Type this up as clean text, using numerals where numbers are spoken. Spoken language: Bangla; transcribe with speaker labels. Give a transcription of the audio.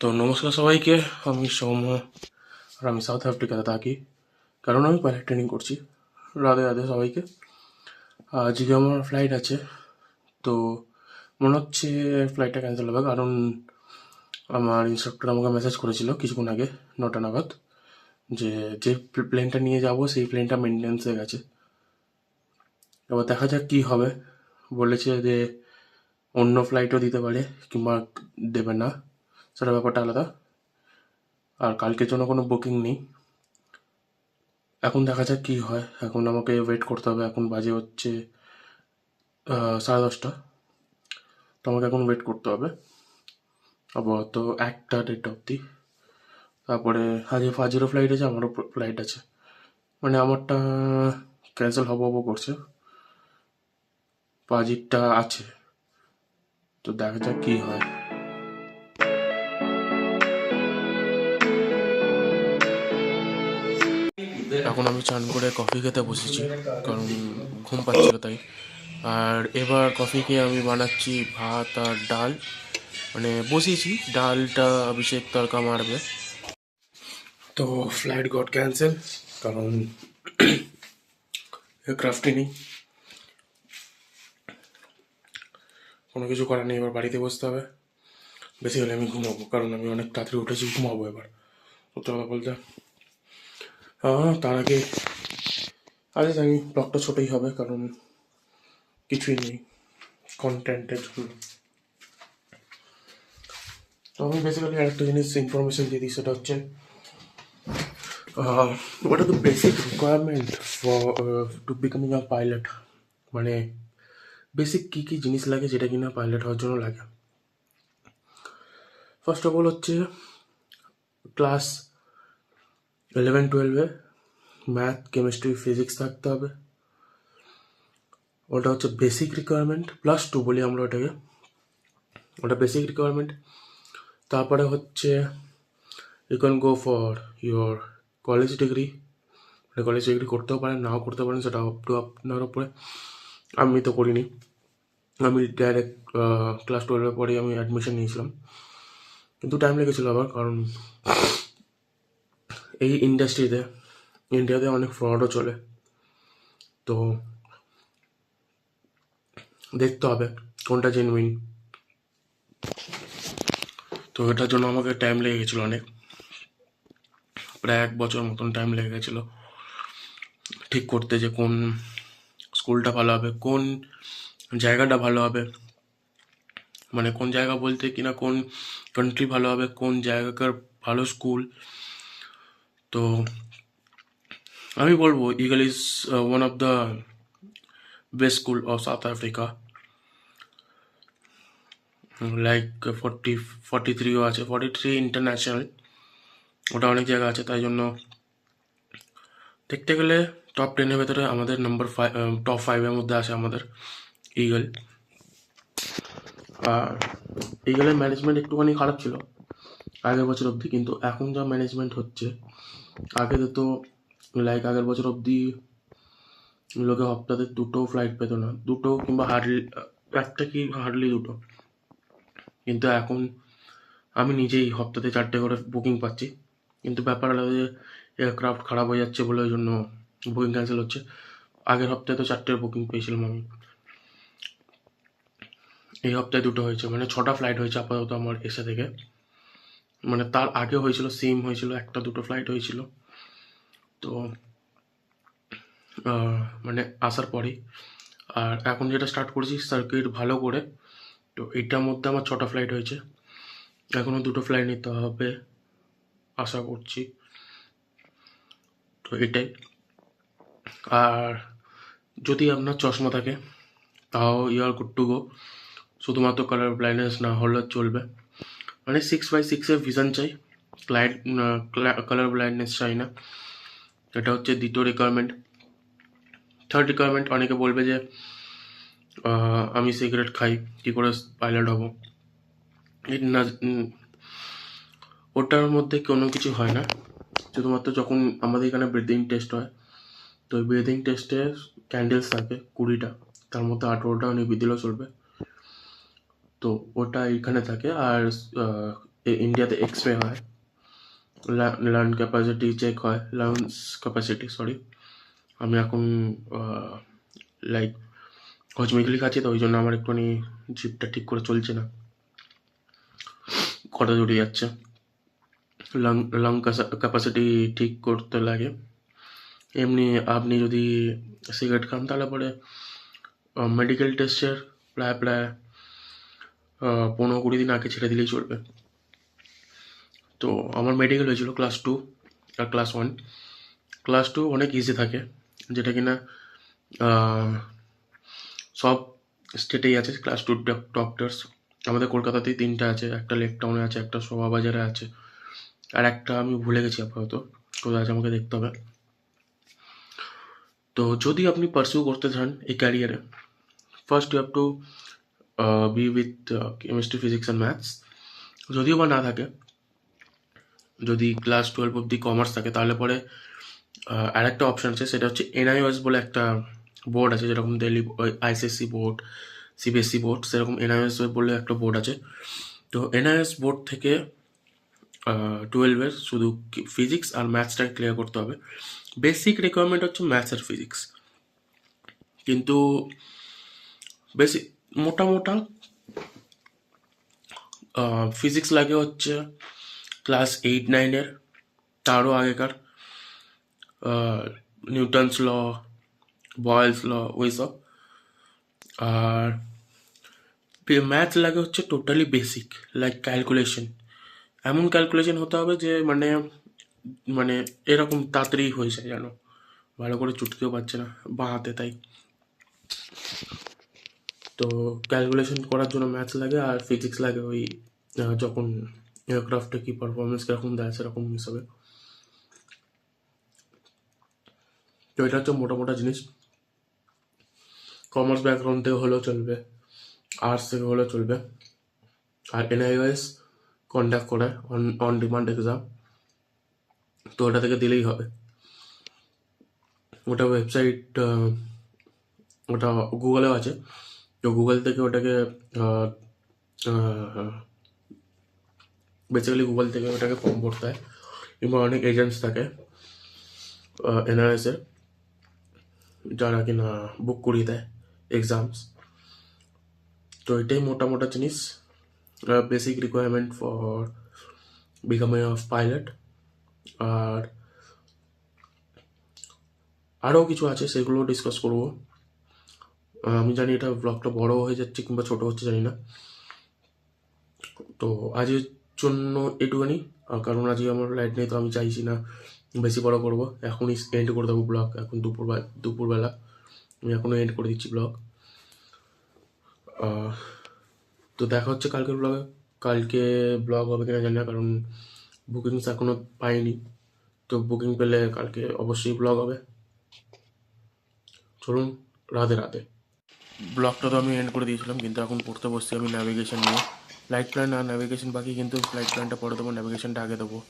Speaker 1: তো নমস্কার সবাইকে। আমি সৌম্য, আর আমি সাউথ আফ্রিকাতে থাকি, কারণ আমি পাইলট ট্রেনিং করছি। রাধে রাধে সবাইকে। আজকে আমার ফ্লাইট আছে, তো মনে হচ্ছে ফ্লাইটটা ক্যান্সেল হবে, কারণ আমার ইনস্ট্রাক্টর আমাকে মেসেজ করেছিল কিছুক্ষণ আগে 9টা নাগাদ যে যে প্লেনটা নিয়ে যাব সেই প্লেনটা মেনটেন্যান্সে গেছে। এবার দেখা যাক কী হবে। বলেছে যে অন্য ফ্লাইটও দিতে পারে কিংবা দেবে না, সেটা ব্যাপারটা আলাদা। আর কালকের জন্য কোনো বুকিং নেই। এখন দেখা যাক কী হয়। এখন আমাকে ওয়েট করতে হবে। এখন বাজে হচ্ছে 10:30। তো আমাকে এখন ওয়েট করতে হবে আপাতত 1টা 1:30 অবধি। তারপরে ফাজিরও ফ্লাইট আছে, আমারও ফ্লাইট আছে। মানে আমারটা ক্যান্সেল হবো হবো করছে, পাজিরটা আছে। তো দেখা যাক কী হয়। এখন আমি চান করে কফি খেতে বসেছি, কারণ ঘুম পাচ্ছিল তাই। আর এবার কফি খেয়ে আমি বানাচ্ছি ভাত আর ডাল। মানে বসিয়েছি, ডালটা অভিষেক তড়কা মারবে। তো ফ্লাইট গট ক্যান্সেল, কারণ এয়ারক্রাফটই নেই। কোনো কিছু করার নেই, এবার বাড়িতে বসতে হবে। বেসিক্যালি আমি ঘুমাবো, কারণ আমি অনেক তাড়াতাড়ি উঠেছি, ঘুমাবো এবার সত্যি কথা বলতে। তার আগে আজ জানি ব্লগটা ছোটোই হবে, কারণ কিছুই নেই কন্টেন্টের জন্য। তো আমি বেসিক্যালি আরেকটা জিনিস ইনফরমেশন দিয়ে দিই, সেটা হচ্ছে what are the basic requirement for to becoming a pilot। মানে বেসিক কী কী জিনিস লাগে যেটা কিনা পাইলট হওয়ার জন্য লাগে। ফার্স্ট অফ অল হচ্ছে ক্লাস 11-12-এ ম্যাথ, কেমিস্ট্রি, ফিজিক্স থাকতে হবে। ওটা হচ্ছে বেসিক রিকোয়ারমেন্ট, +2 বলি আমরা ওটাকে, ওটা বেসিক রিকোয়ারমেন্ট। তারপরে হচ্ছে you can go for your college degree. মানে কলেজ ডিগ্রি করতেও পারেন, নাও করতে পারেন, সেটা আপ টু আপনার উপরে। আমি তো করিনি, আমি ডাইরেক্ট ক্লাস 12-এর পরেই আমি অ্যাডমিশন নিয়েছিলাম। কিন্তু টাইম লেগেছিলো আবার, কারণ এই ইন্ডাস্ট্রিতে ইন্ডিয়াতে অনেক ফ্রডও চলে। তো দেখতে হবে কোনটা জেনুইন। তো এটার জন্য আমাকে টাইম লেগে গেছিলো অনেক, প্রায় 1 বছর মতন টাইম লেগে গেছিলো ঠিক করতে, যে কোন স্কুলটা ভালো হবে, কোন জায়গাটা ভালো হবে। মানে কোন জায়গা বলতে কিনা কোন কান্ট্রি ভালো হবে, কোন জায়গাকার ভালো স্কুল। তো আমি বলবো Eagle is one of the best school of South Africa. Like 43ও আছে, 43 ইন্টারন্যাশনাল, ওটা অনেক জায়গা আছে। তাই জন্য দেখতে গেলে টপ 10-এর ভেতরে আমাদের টপ 5-এর মধ্যে আছে আমাদের ইগল। আর ইগলের ম্যানেজমেন্ট একটুখানি খারাপ ছিল আগের বছর অবধি, কিন্তু এখন যা ম্যানেজমেন্ট হচ্ছে, আগে তো লাইক আগের বছর অবধি লোকে হপ্তাতে 2টো ফ্লাইট পেত না, 2টো কিংবা একটা কি হার্ডলি 2টো। কিন্তু এখন আমি নিজেই হপ্তাতে 4টে করে বুকিং পাচ্ছি। কিন্তু ব্যাপার হলো যে এয়ারক্রাফট খারাপ হয়ে যাচ্ছে বলে ওই জন্য বুকিং ক্যান্সেল হচ্ছে। আগের হপ্তাহে তো 4টে বুকিং পেয়েছিলাম আমি, এই হপ্তাহে 2টো হয়েছে, মানে 6টা ফ্লাইট হয়েছে আপাতত আমার এসে থেকে। মানে তার আগে হয়েছিল, সেম হয়েছিল, 1-2টো ফ্লাইট হয়েছিল। তো মানে আসার পরেই। আর এখন যেটা স্টার্ট করেছি সার্কিট ভালো করে, তো এটার মধ্যে আমার 6টা ফ্লাইট হয়েছে। এখনও 2টো ফ্লাইট নিতে হবে আশা করছি। তো এটাই। আর যদি আপনার চশমা থাকে তাও you are good to go, শুধুমাত্র কালার ব্লাইন্ডনেস না হলে চলবে। মানে 6/6-এর ভিশন চাই, কালার ব্লাইন্ডনেস চাই না। এটা হচ্ছে দ্বিতীয় রিকোয়ারমেন্ট। থার্ড রিকোয়ারমেন্ট, অনেকে বলবে যে আমি সিগারেট খাই, কী করে পাইলট হব। না, ওটার মধ্যে কোনো কিছু হয় না, শুধুমাত্র যখন আমাদের এখানে ব্রিদিং টেস্ট হয়, তো ওই ব্রিদিং টেস্টে ক্যান্ডেলস থাকে 20টা, তার মধ্যে 18টা নিভিয়ে দিলেও চলবে। তো ওটা এখানে থাকে। আর ইন্ডিয়াতে এক্সরে হয়, লার্ন ক্যাপাসিটি চেক হয়, লার্নস ক্যাপাসিটি সরি। আমি এখন লাইক হজমিগুলি খাচ্ছি, তো ওই জন্য আমার একটুখানি জিভটা ঠিক করে চলছে না, কথা জড়িয়ে যাচ্ছে। লাং লাং ক্যাপাসিটি ঠিক করতে লাগে। এমনি আপনি যদি সিগারেট খান তাহলে পরে মেডিকেল টেস্টের প্রায় 15-20 দিন আগে ছেড়ে দিলেই চলবে। তো আমার মেডিকেল হয়েছিল ক্লাস 2 আর ক্লাস 1। ক্লাস 2 অনেক ইজি থাকে, যেটা কিনা সব স্টেটেই আছে ক্লাস 2 ডক্টরস। আমাদের কলকাতাতেই 3টা আছে, একটা লেক টাউনে আছে, একটা শোভাবাজারে আছে, আর একটা আমি ভুলে গেছি আপাতত কোথায় আছে, আমাকে দেখতে হবে। তো যদি আপনি পারসিউ করতে চান এই ক্যারিয়ারে, first you have to be with chemistry, physics and maths. যদিও বা না থাকে, যদি ক্লাস 12 অব্দি কমার্স থাকে, তাহলে পরে আরেকটা অপশান আছে, সেটা হচ্ছে এনআইওএস বলে একটা বোর্ড আছে, যেরকম Delhi ICSE board, CBSE board, সেরকম এনআইওএস বলে একটা বোর্ড আছে। তো এনআইওএস বোর্ড থেকে 12-এর শুধু ফিজিক্স আর ম্যাথসটাকে ক্লিয়ার করতে হবে। বেসিক রিকোয়ারমেন্ট হচ্ছে ম্যাথস আর ফিজিক্স, কিন্তু বেসিক মোটা ফিজিক্স লাগে হচ্ছে ক্লাস 8-9-এর, তারও আগেকার নিউটনস ল, বয়েলস ল, ওইসব। আর ম্যাথস লাগে হচ্ছে টোটালি বেসিক, লাইক ক্যালকুলেশন। এমন ক্যালকুলেশন হতে হবে যে মানে মানে এরকম তাড়াতাড়ি হয়ে যায়, জানো, ভালো করে চুটকেও পাচ্ছে না বাঁ হাতে, তাই। তো ক্যালকুলেশন করার জন্য ম্যাথস লাগে, আর ফিজিক্স লাগে ওই যখন এয়ারক্রাফটে কি পারফরমেন্স কীরকম দেয় সেরকম হিসাবে। তো এটা হচ্ছে মোটা জিনিস। কমার্স ব্যাকগ্রাউন্ড থেকে হলেও চলবে, আর্টস থেকে হলেও চলবে। আর এনআইওএস কন্ডাক্ট করে অন ডিমান্ড এক্সাম, তো ওটা থেকে দিলেই হবে। ওটা ওয়েবসাইট, ওটা গুগলেও আছে, তো গুগল থেকে ওটাকে বেসিক্যালি গুগল থেকে ওটাকে ফর্ম ভরতে হয়, কিংবা অনেক এজেন্টস থাকে এনআরএসের, যারা কিনা বুক করিয়ে দেয় এক্সামস। তো এটাই মোটা জিনিস, basic requirement for becoming of pilot. আর আরও কিছু আছে, সেগুলো ডিসকাস করবো। আমি জানি এটা ব্লগটা বড় হয়ে যাচ্ছে কিংবা ছোট হচ্ছে জানি না, তো আজের জন্য এটুখানি। কারণ আজকে আমার লাইট নেই, তো আমি চাইছি না বেশি বড় করবো, এখনই এন্ড করে দেবো ব্লগ। এখন দুপুরবেলা আমি এখনও এন্ড করে দিচ্ছি ব্লগ। তো দেখা হচ্ছে কালকের ব্লগে। কালকে ব্লগ হবে কিনা জানি না, কারণ বুকিংস এখনও পাইনি, তো বুকিং পেলে কালকে অবশ্যই ব্লগ হবে। চলুন, রাধে। ব্লগটা তো আমি এন্ড করে দিয়েছিলাম, কিন্তু এখন পড়তে বসছি আমি ন্যাভিগেশন নিয়ে। ফ্লাইট প্ল্যান আর ন্যাভিগেশন বাকি, কিন্তু ফ্লাইট প্ল্যানটা পরে দেবো, ন্যাভিগেশনটা আগে দেবো।